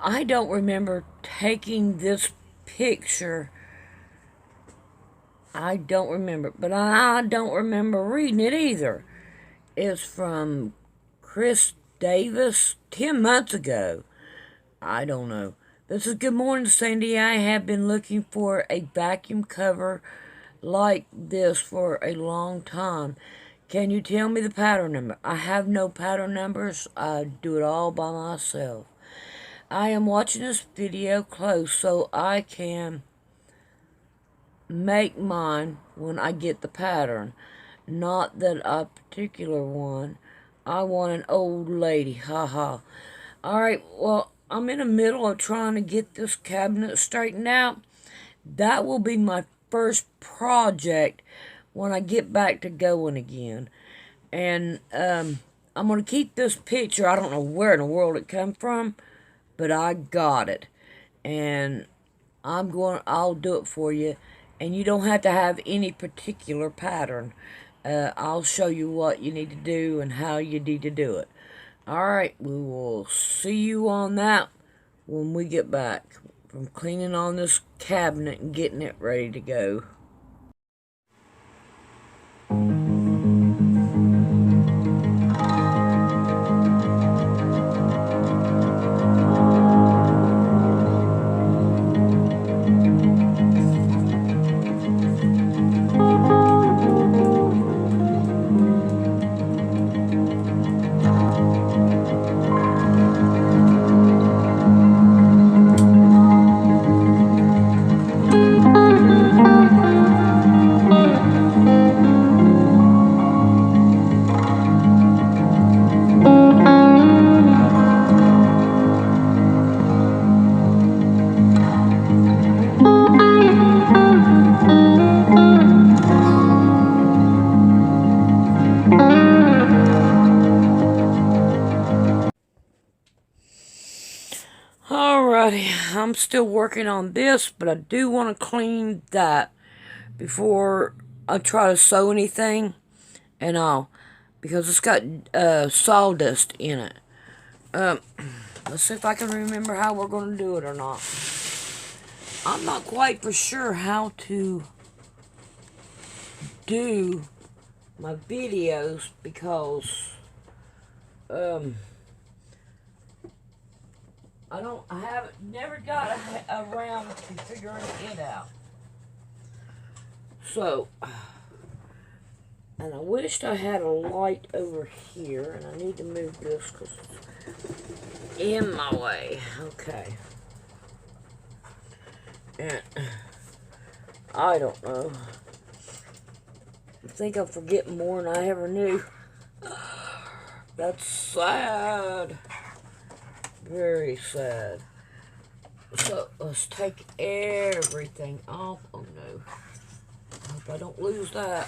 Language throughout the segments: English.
I don't remember taking this picture. I don't remember, but I don't remember reading it either. It's from Chris Davis 10 months ago. I don't know. This is Good Morning, Sandy. I have been looking for a vacuum cover like this for a long time. Can you tell me the pattern number? I have no pattern numbers. I do it all by myself. I am watching this video close so I can make mine when I get the pattern. Not that a particular one. I want an old lady. Haha. Alright, well, I'm in the middle of trying to get this cabinet straightened out. That will be my first project when I get back to going again. And I'm going to keep this picture. I don't know where in the world it come from, but I got it. And I'll do it for you. And you don't have to have any particular pattern. I'll show you what you need to do and how you need to do it. Alright, we will see you on that when we get back from cleaning on this cabinet and getting it ready to go. Alrighty, I'm still working on this, but I do want to clean that before I try to sew anything and all, because it's got sawdust in it. Let's see if I can remember how we're going to do it or not. I'm not quite for sure how to do my videos because I haven't never got around to figuring it out. So, and I wished I had a light over here, and I need to move this because it's in my way. Okay. And I don't know. I think I'm forgetting more than I ever knew. That's sad. Very sad. So, let's take everything off. Oh no. I hope I don't lose that.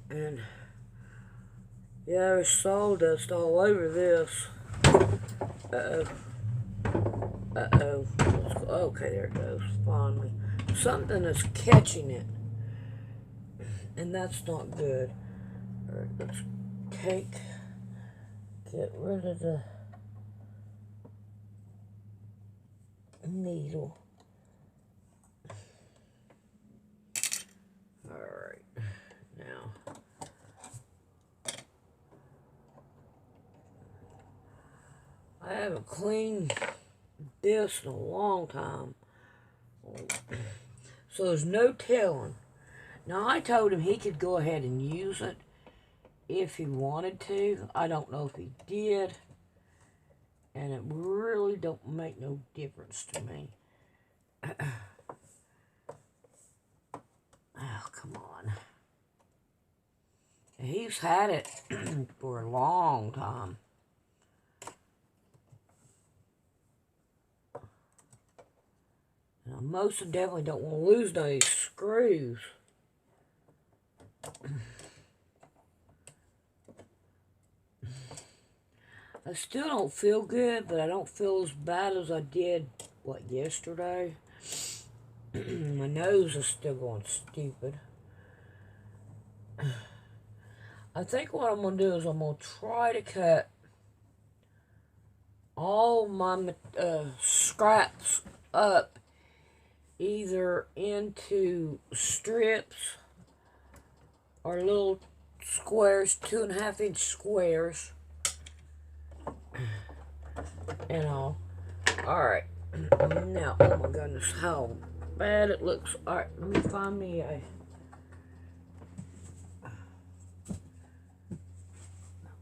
And, yeah, there's sawdust all over this. Uh-oh. Uh-oh. Okay, there it goes, finally. Something is catching it. And that's not good. Alright, let's get rid of the needle. Alright, now. I haven't cleaned this in a long time. So there's no telling. Now, I told him he could go ahead and use it if he wanted to. I don't know if he did. And it really don't make no difference to me. Oh, come on. He's had it for a long time. And I most definitely don't want to lose those screws. I still don't feel good, but I don't feel as bad as I did, yesterday? My nose is still going stupid. I think what I'm going to do is I'm going to try to cut all my scraps up either into strips or little squares, 2.5-inch squares, and all. Alright, now, oh my goodness, how bad it looks. Alright, let me find me a...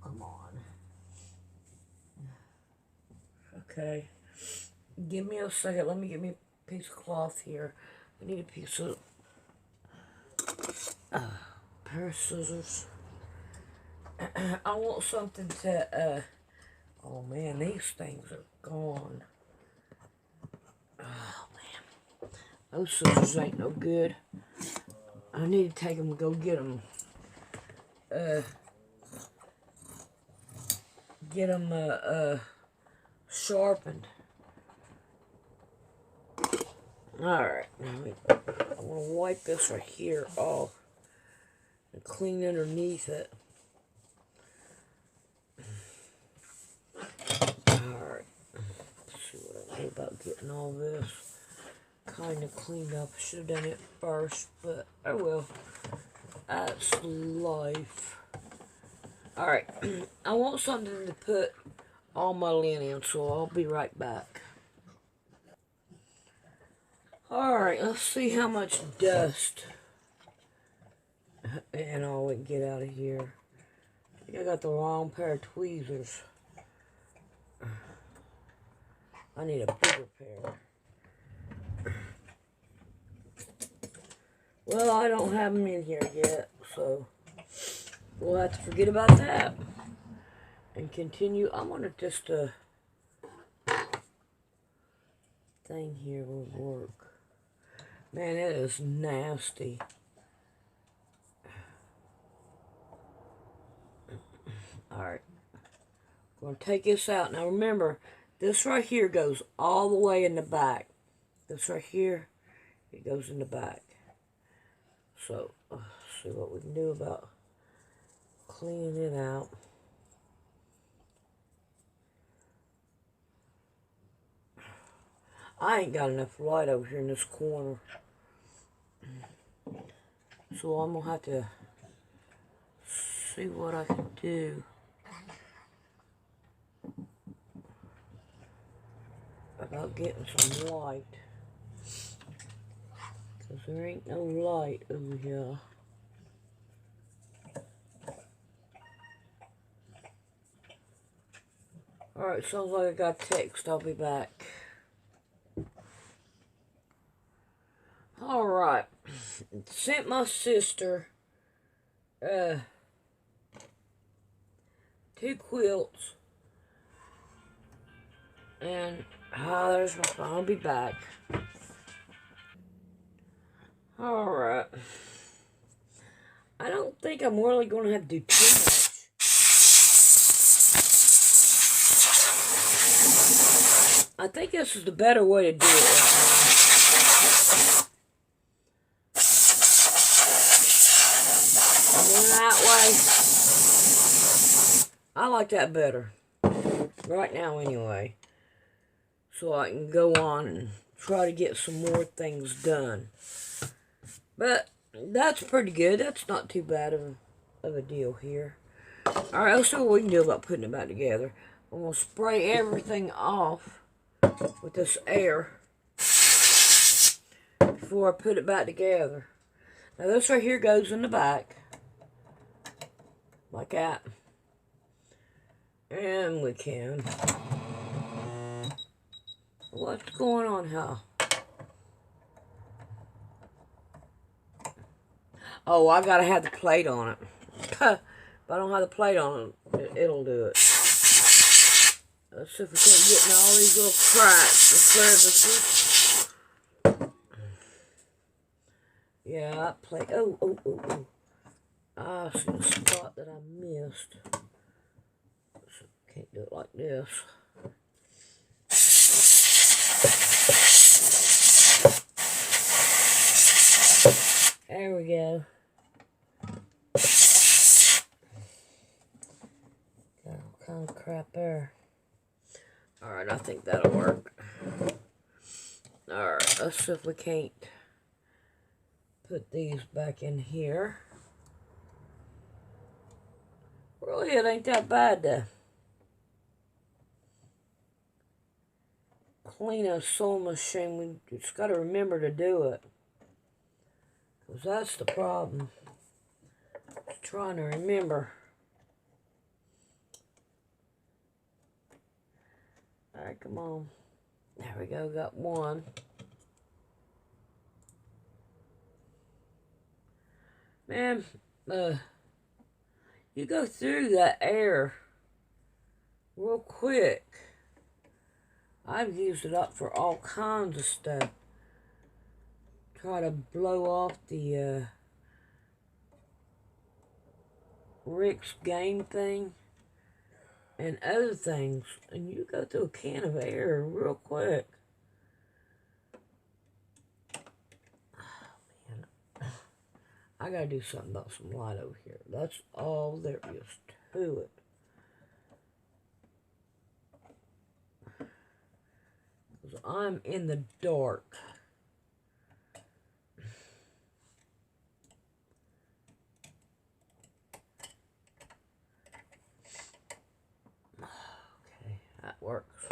Come on. Okay. Give me a second. Let me get me a piece of cloth here. I need a piece of... pair of scissors. I want something to, oh man, these things are gone. Oh man. Those scissors ain't no good. I need to take them and go get them. Sharpened. Alright, I want to wipe this right here off and clean underneath it. Alright, let's see what I know about getting all this kind of cleaned up. I should have done it first, but oh well. That's life. Alright, I want something to put all my lint in, so I'll be right back. Alright, let's see how much dust and all we can get out of here. I think I got the wrong pair of tweezers. I need a bigger pair. Well, I don't have them in here yet, so we'll have to forget about that and continue. I wonder if just a thing here will work. Man, it is nasty. Alright. I'm going to take this out. Now remember, this right here goes all the way in the back. This right here, it goes in the back. So, let's see what we can do about cleaning it out. I ain't got enough light over here in this corner. So I'm going to have to see what I can do about getting some light. Because there ain't no light over here. Alright, sounds like I got text. I'll be back. Alright. Sent my sister 2 quilts. And there's my phone. I'll be back. Alright. I don't think I'm really going to have to do too much. I think this is the better way to do it right now. And then that way, I like that better. Right now anyway. So I can go on and try to get some more things done. But that's pretty good. That's not too bad of a deal here. Alright, let's see what we can do about putting it back together. I'm going to spray everything off with this air before I put it back together. Now this right here goes in the back. Like that. And we can. What's going on here? Oh, I gotta have the plate on it. If I don't have the plate on it, it'll do it. Let's see if we can't get in all these little cracks and crevices. Yeah, that plate. Oh. I see a spot that I missed. So can't do it like this. There we go. Got all kind of crap there. Alright, I think that'll work. Alright, let's see if we can't put these back in here. Really, it ain't that bad to clean a sewing machine. We just got to remember to do it. Because that's the problem. Just trying to remember. Alright, come on. There we go, got one. Man, you go through that air real quick. I've used it up for all kinds of stuff. Try to blow off the Rick's game thing and other things. And you go through a can of air real quick. I gotta do something about some light over here. That's all there is to it. Because I'm in the dark. Okay, that works.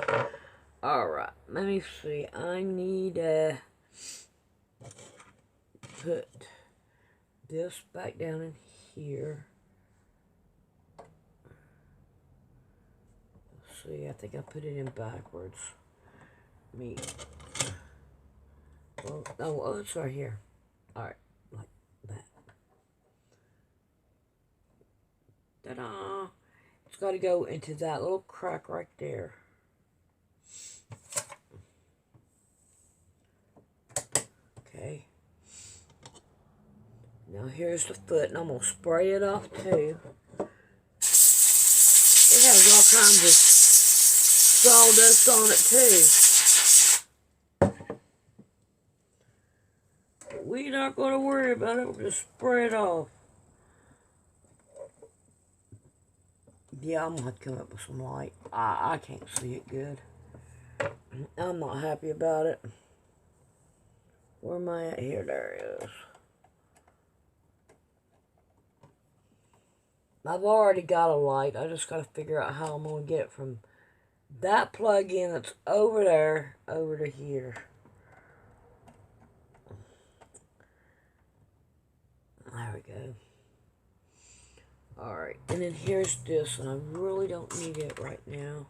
Alright, let me see. I need to put this back down in here. Let's see, I think I put it in backwards. Well, oh, it's right here. Alright, like that. Ta-da! It's got to go into that little crack right there. Okay. Now here's the foot, and I'm going to spray it off too. It has all kinds of sawdust on it too. But we're not going to worry about it, we're going to spray it off. Yeah, I'm going to have to come up with some light. I can't see it good. I'm not happy about it. Where am I at here? There it is. I've already got a light. I just got to figure out how I'm going to get it from that plug-in that's over there over to here. There we go. Alright, and then here's this, and I really don't need it right now.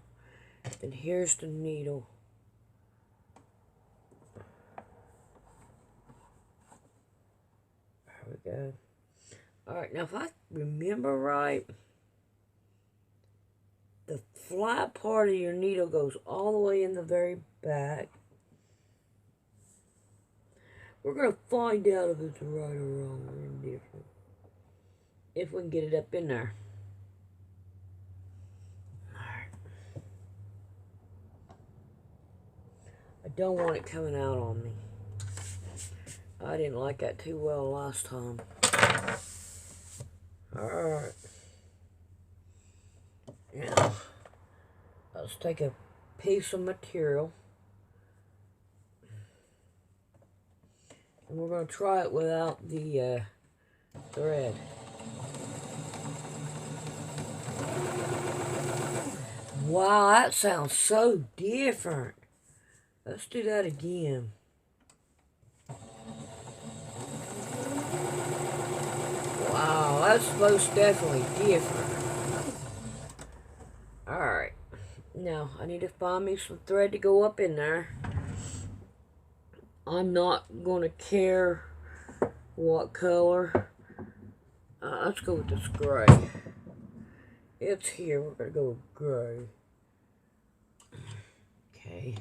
And here's the needle. There we go. Alright, now if I remember right, the flat part of your needle goes all the way in the very back. We're going to find out if it's right or wrong or indifferent. If we can get it up in there. Alright. I don't want it coming out on me. I didn't like that too well last time. Alright. Now, let's take a piece of material. And we're going to try it without the thread. Wow, that sounds so different. Let's do that again. Wow, that's most definitely different. Alright. Now, I need to find me some thread to go up in there. I'm not going to care what color. Let's go with this gray. It's here. We're going to go with gray. Okay.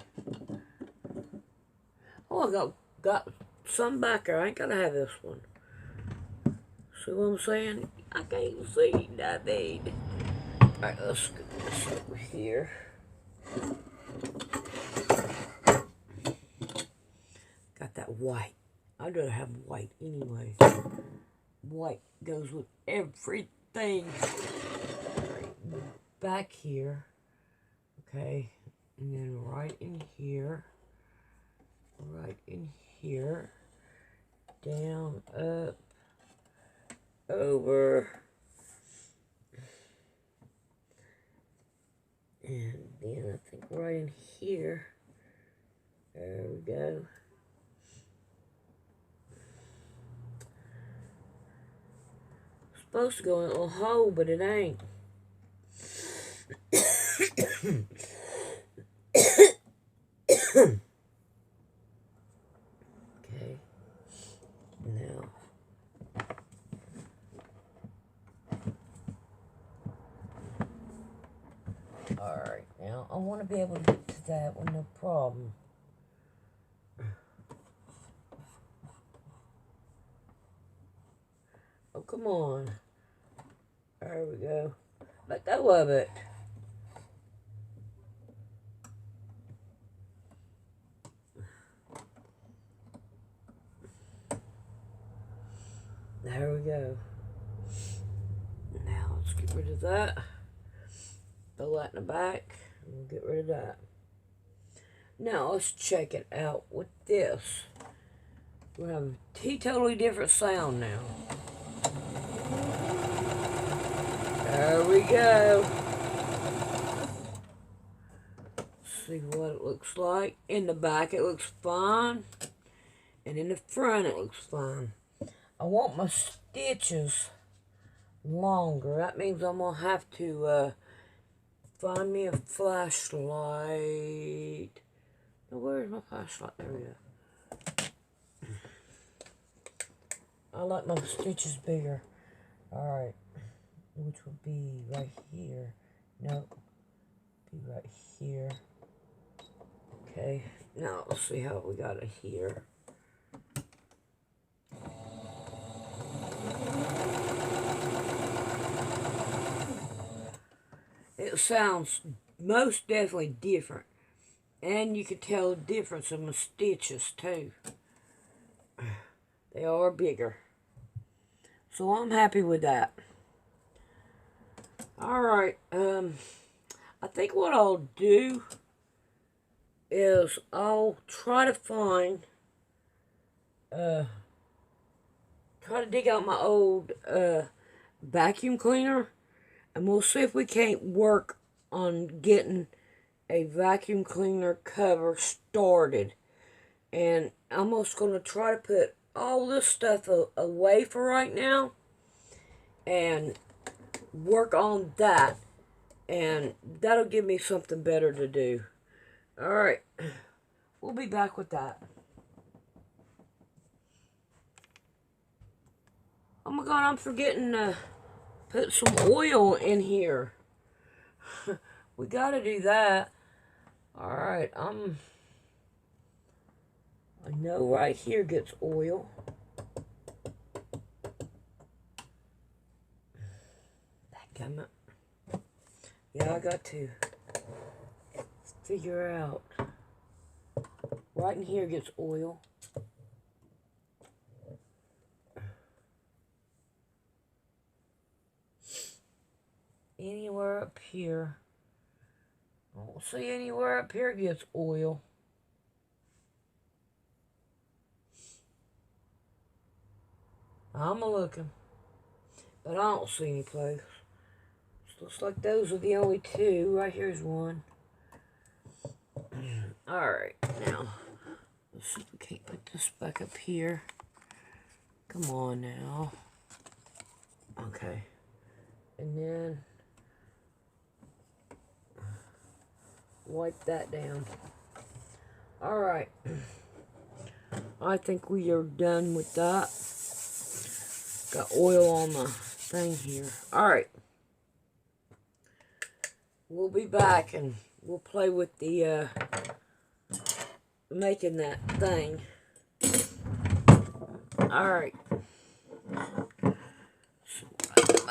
Oh, I got some back there. I ain't going to have this one. See what I'm saying? I can't see nothing. Alright, let's get this over here. Got that white. I'd rather have white anyway. White goes with everything. Right back here. Okay. And then right in here. Right in here. Down, up, over. And then I think right in here. There we go. Supposed to go in a little hole, but it ain't. Okay. Now. Alright, now I want to be able to get to that one, no problem. Oh, come on. There we go. Let go of it. There we go. Now let's get rid of that. Throw that in the back. And we'll get rid of that. Now let's check it out with this. We have a totally different sound now. There we go. See what it looks like. In the back it looks fine. And in the front it looks fine. I want my stitches longer. That means I'm going to have to find me a flashlight. Now, where's my flashlight? There we go. I like my stitches bigger. Alright. Which would be right here. Nope. Be right here. Okay. Now, let's see how we got it here. It sounds most definitely different. And you can tell the difference in the stitches too. They are bigger. So I'm happy with that. Alright, I think what I'll do is I'll try to find, try to dig out my old vacuum cleaner, and we'll see if we can't work on getting a vacuum cleaner cover started. And I'm just going to try to put all this stuff away for right now and work on that, and that'll give me something better to do. Alright, we'll be back with that. Oh my god, I'm forgetting to put some oil in here. We gotta do that. Alright, I know right here gets oil. Dadgummit. Yeah, I got to figure out. Right in here gets oil. Anywhere up here. I don't see anywhere up here gets oil. I'm a-looking, but I don't see any place. Looks like those are the only two. Right here's one. Alright, now, let's see if we can't put this back up here. Come on now. Okay. And then wipe that down. Alright. I think we are done with that. Got oil on the thing here. Alright. We'll be back and we'll play with the making that thing. Alright. So,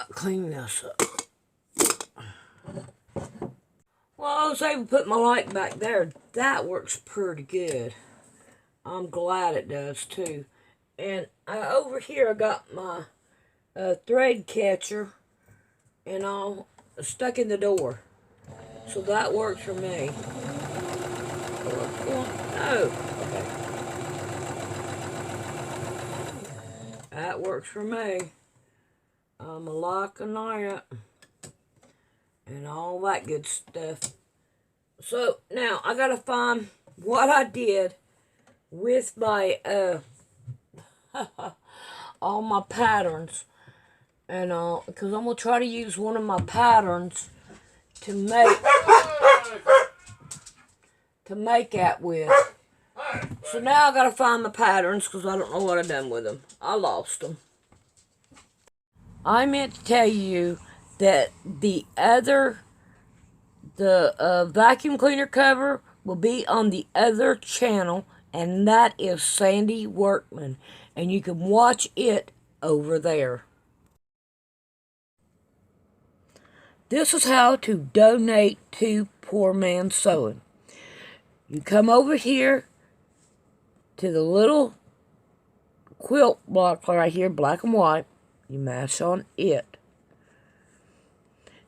clean this up. Well, I was able to put my light back there. That works pretty good. I'm glad it does too. And over here I got my thread catcher and all stuck in the door. So that works for me. No. Okay. That works for me. I'm a liking that. And all that good stuff. So, now, I gotta find what I did with my, all my patterns. And, because I'm gonna try to use one of my patterns to make that with. So now I gotta find the patterns because I don't know what I've done with them. I lost them. I meant to tell you that the vacuum cleaner cover will be on the other channel, and that is Sandy Workman, and you can watch it over there. This is how to donate to Poor Man's Sewing. You come over here to the little quilt block right here, black and white. You mash on it.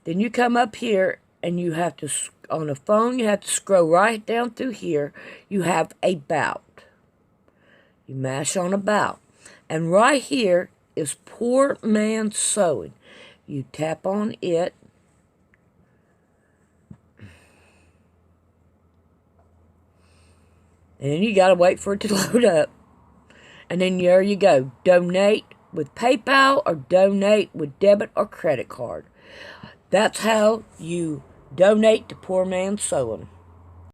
Then you come up here and you have to, on the phone, you have to scroll right down through here. You have About. You mash on About. And right here is Poor Man's Sewing. You tap on it. And then you gotta wait for it to load up. And then there you go. Donate with PayPal or donate with debit or credit card. That's how you donate to Poor Man's Sewing.